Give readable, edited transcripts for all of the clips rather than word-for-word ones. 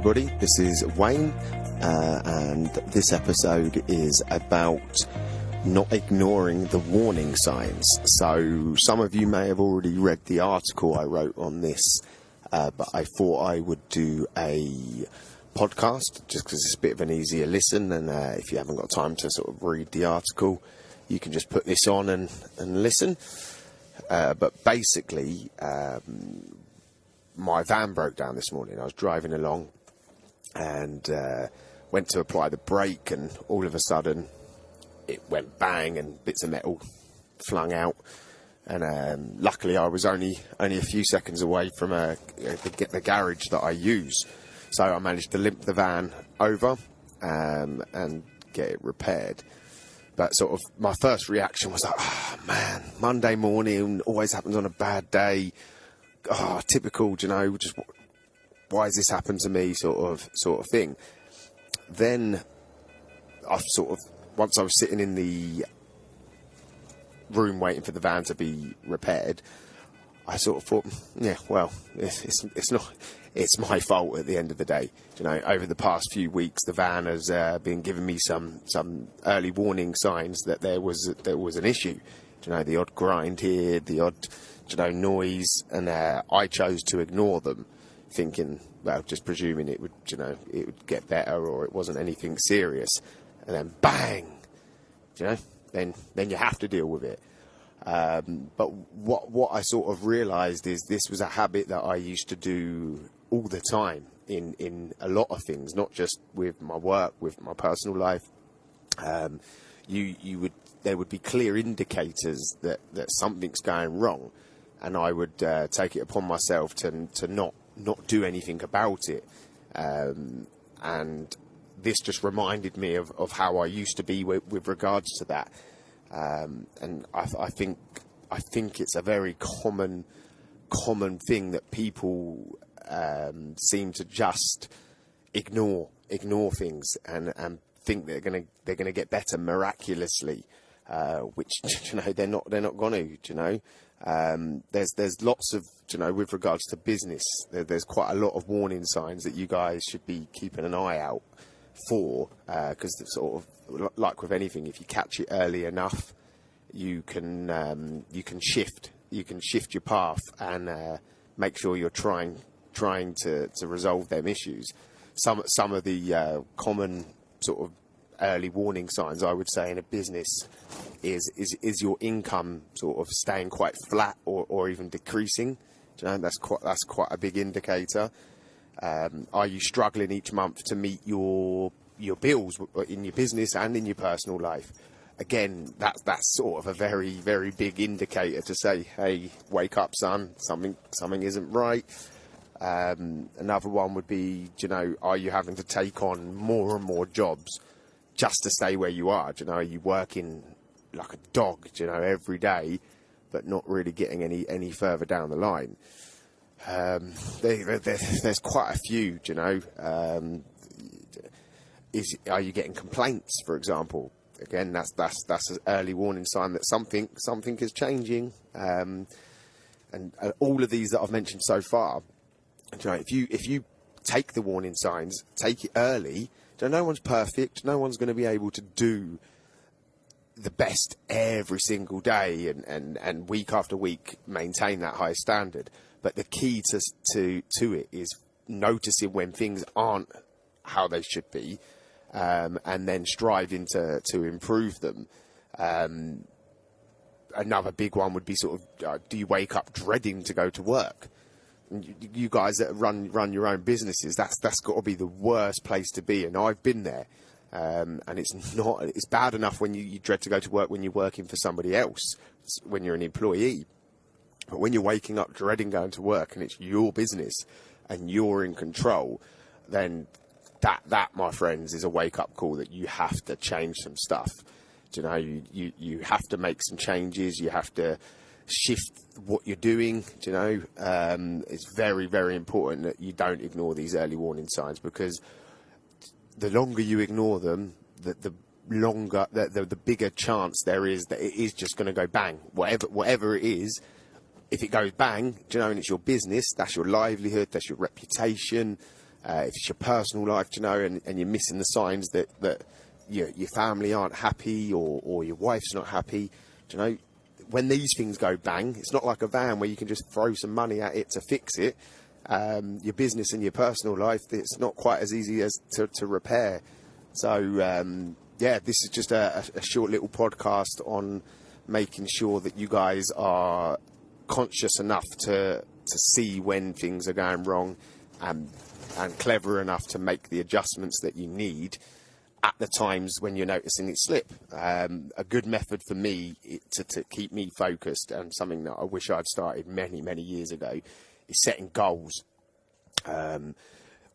everybody, this is Wayne, and this episode is about not ignoring the warning signs. So some of you may have already read the article I wrote on this, but I thought I would do a podcast just because it's a bit of an easier listen, and if you haven't got time to sort of read the article, you can just put this on and listen. But basically, my van broke down this morning. I was driving along and went to apply the brake, and all of a sudden it went bang and bits of metal flung out. And luckily I was only a few seconds away from the garage that I use. So I managed to limp the van over and get it repaired. But sort of my first reaction was like, oh man, Monday morning always happens on a bad day. Oh, typical, just why has this happened to me sort of thing. Then once I was sitting in the room waiting for the van to be repaired, I sort of thought, yeah, well, it's my fault at the end of the day. Over the past few weeks, the van has been giving me some early warning signs that there was an issue. The odd grind here, the odd noise, and I chose to ignore them, thinking, well, just presuming it would get better or it wasn't anything serious. And then bang, then you have to deal with it. But what I sort of realised is this was a habit that I used to do all the time in a lot of things, not just with my work, with my personal life. There would be clear indicators that something's going wrong, and I would take it upon myself to not do anything about it. And this just reminded me of how I used to be with regards to that. And I think it's a very common thing that people seem to just ignore things and think they're gonna get better miraculously, which they're not going to. There's lots of with regards to business, there's quite a lot of warning signs that you guys should be keeping an eye out for, because sort of like with anything, if you catch it early enough, you can shift your path and make sure you're trying to resolve them issues. Some of the common sort of early warning signs I would say in a business is your income sort of staying quite flat or even decreasing. That's quite a big indicator. Are you struggling each month to meet your bills in your business and in your personal life? Again, that's sort of a very, very big indicator to say, hey, wake up, son, something isn't right. Another one would be, are you having to take on more and more jobs just to stay where you are? Are you working like a dog, every day, but not really getting any further down the line? There's quite a few, are you getting complaints, for example? Again, that's an early warning sign that something is changing. And all of these that I've mentioned so far, if you take the warning signs, take it early. No one's perfect. No one's going to be able to do the best every single day and week after week maintain that high standard. But the key to it is noticing when things aren't how they should be, and then striving to improve them. Another big one would be sort of, do you wake up dreading to go to work? You guys that run your own businesses, that's got to be the worst place to be, and I've been there. And it's bad enough when you dread to go to work when you're working for somebody else, when you're an employee. But when you're waking up dreading going to work and it's your business and you're in control, then that, my friends, is a wake-up call that you have to change some stuff. You have to make some changes. You have to shift what you're doing. It's very, very important that you don't ignore these early warning signs, because the longer you ignore them, the bigger chance there is that it is just going to go bang. Whatever it is, if it goes bang, and it's your business, that's your livelihood, that's your reputation, if it's your personal life, you know, and you're missing the signs that your family aren't happy or your wife's not happy, you know, when these things go bang, it's not like a van where you can just throw some money at it to fix it. Your business and your personal life, it's not quite as easy as to repair. So, this is just a short little podcast on making sure that you guys are conscious enough to see when things are going wrong and clever enough to make the adjustments that you need at the times when you're noticing it slip. A good method for me to keep me focused, and something that I wish I'd started many, many years ago, is setting goals.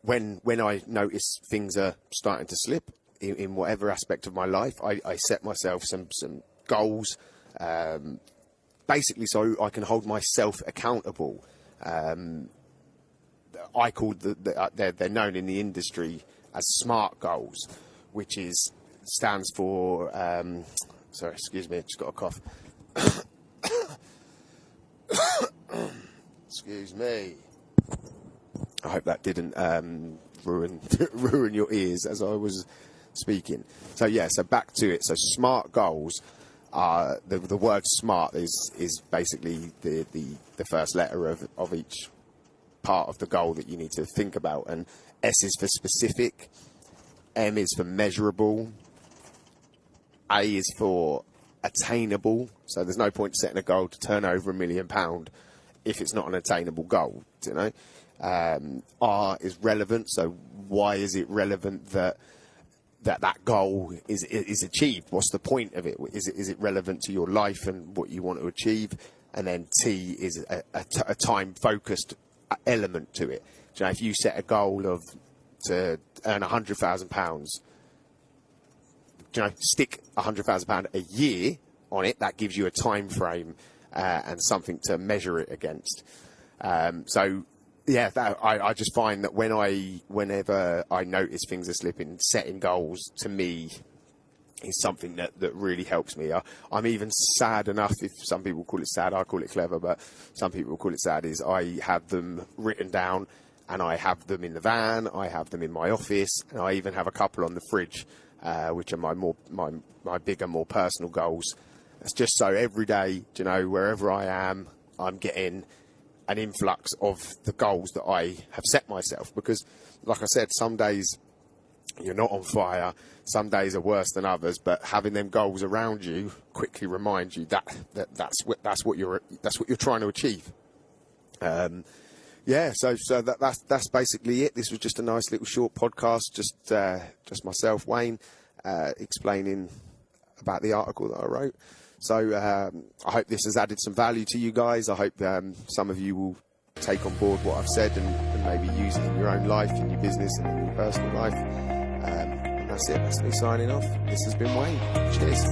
When I notice things are starting to slip in whatever aspect of my life, I set myself some goals, basically so I can hold myself accountable. I call they're known in the industry as SMART goals, which stands for sorry, excuse me, I just got a cough. Excuse me. I hope that didn't ruin your ears as I was speaking. So back to it. So SMART goals are the word SMART is basically the first letter of each part of the goal that you need to think about, and S is for specific, M is for measurable, A is for attainable. So there's no point setting a goal to turn over £1 million if it's not an attainable goal, you know. R is relevant. So why is it relevant that goal is achieved? What's the point of it? Is it relevant to your life and what you want to achieve? And then T is a time focused element to it. You know, if you set a goal to earn £100,000, you know, stick £100,000 a year on it. That gives you a time frame and something to measure it against. I just find that whenever I notice things are slipping, setting goals to me is something that really helps me. I'm even sad enough, if some people call it sad, I call it clever, but some people call it sad, is I have them written down, and I have them in the van, I have them in my office, and I even have a couple on the fridge, which are my bigger, more personal goals. It's just so every day, you know, wherever I am, I'm getting an influx of the goals that I have set myself. Because, like I said, some days you're not on fire, some days are worse than others, but having them goals around you quickly remind you that's what you're trying to achieve. So that's basically it. This was just a nice little short podcast, just myself, Wayne, explaining about the article that I wrote. So I hope this has added some value to you guys. I hope some of you will take on board what I've said and maybe use it in your own life, in your business and in your personal life. And that's it. That's me signing off. This has been Wayne. Cheers.